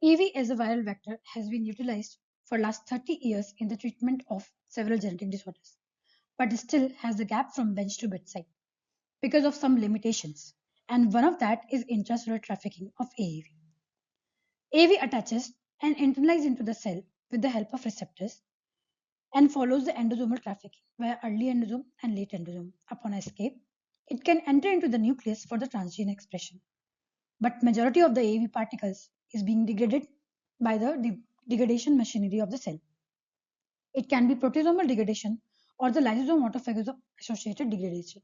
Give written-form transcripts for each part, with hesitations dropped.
AAV as a viral vector has been utilized for last 30 years in the treatment of several genetic disorders, but still has a gap from bench to bedside because of some limitations, and one of that is intracellular trafficking of AAV. AAV attaches and internalizes into the cell with the help of receptors and follows the endosomal trafficking via early endosome and late endosome. Upon escape, it can enter into the nucleus for the transgene expression. But majority of the AAV particles is being degraded by the degradation machinery of the cell. It can be proteasomal degradation or the lysosome autophagus associated degradation.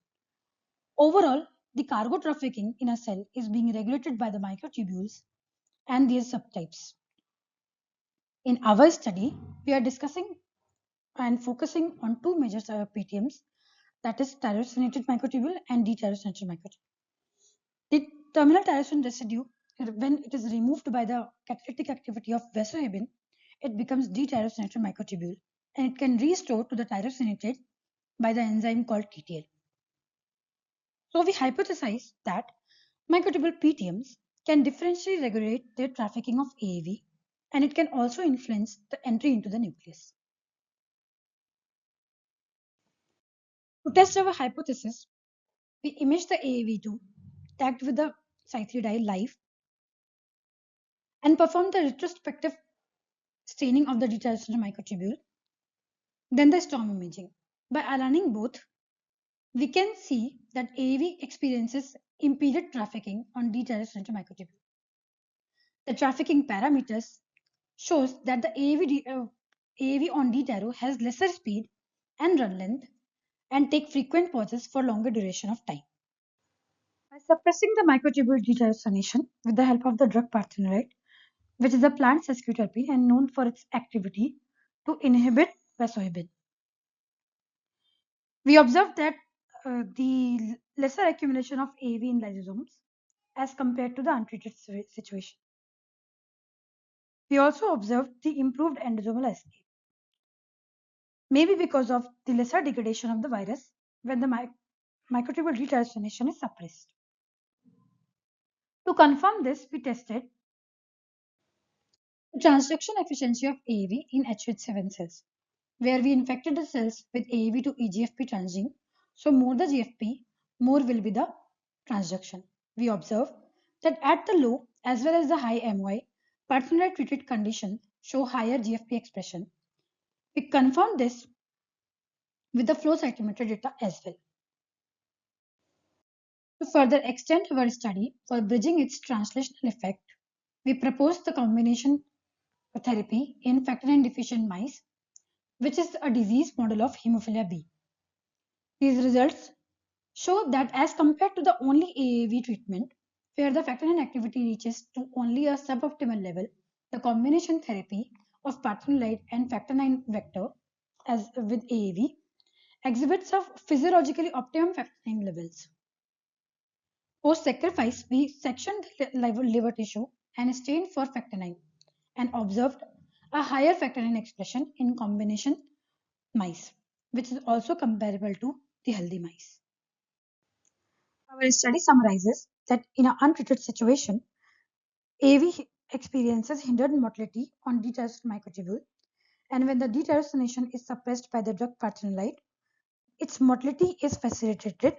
Overall, the cargo trafficking in a cell is being regulated by the microtubules and their subtypes. In our study, we are discussing and focusing on two major PTMs, that is tyrosinated microtubule and detyrosinated microtubule. The terminal tyrosin residue, when it is removed by the catalytic activity of vasohibin, it becomes detyrosinated microtubule and it can restore to the tyrosinated by the enzyme called TTL. So we hypothesize that microtubule PTMs can differentially regulate their trafficking of AAV, and it can also influence the entry into the nucleus. To test our hypothesis, we image the AAV2 tagged with the cyclidide live and perform the retrospective staining of the detached microtubule, then the storm imaging. By aligning both, we can see that AAV experiences impeded trafficking on detached microtubule. The trafficking parameters shows that the AAV on detyro has lesser speed and run length and take frequent pauses for longer duration of time. By suppressing the microtubule detyrosination with the help of the drug parthenolate, which is a plant sesquiterpene and known for its activity to inhibit vasohibin, we observed that the lesser accumulation of AAV in lysosomes as compared to the untreated situation. We also observed the improved endosomal escape, maybe because of the lesser degradation of the virus when the microtubule detyrosination is suppressed. To confirm this, we tested the transduction efficiency of AAV in HH7 cells, where we infected the cells with AAV2 EGFP transgene. So more the GFP, more will be the transduction. We observe that at the low as well as the high MY, parthenolate treated condition show higher GFP expression. We confirm this with the flow cytometry data as well. To further extend our study for bridging its translational effect, we proposed the combination therapy in factor IX deficient mice, which is a disease model of hemophilia B. These results show that as compared to the only AAV treatment, where the factor IX activity reaches to only a suboptimal level, the combination therapy of parthenolate and factor IX vector as with AAV exhibits a physiologically optimum factor IX levels. Post-sacrifice, we sectioned the liver tissue and stained for factor IX and observed a higher factor IX expression in combination mice, which is also comparable to the healthy mice. Our study summarizes that in an untreated situation, AAV experiences hindered motility on detached microtubule, and when the detyrosination is suppressed by the drug parthenolate, its motility is facilitated,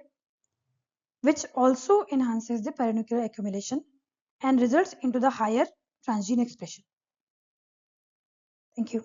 which also enhances the perinuclear accumulation and results into the higher transgene expression. Thank you.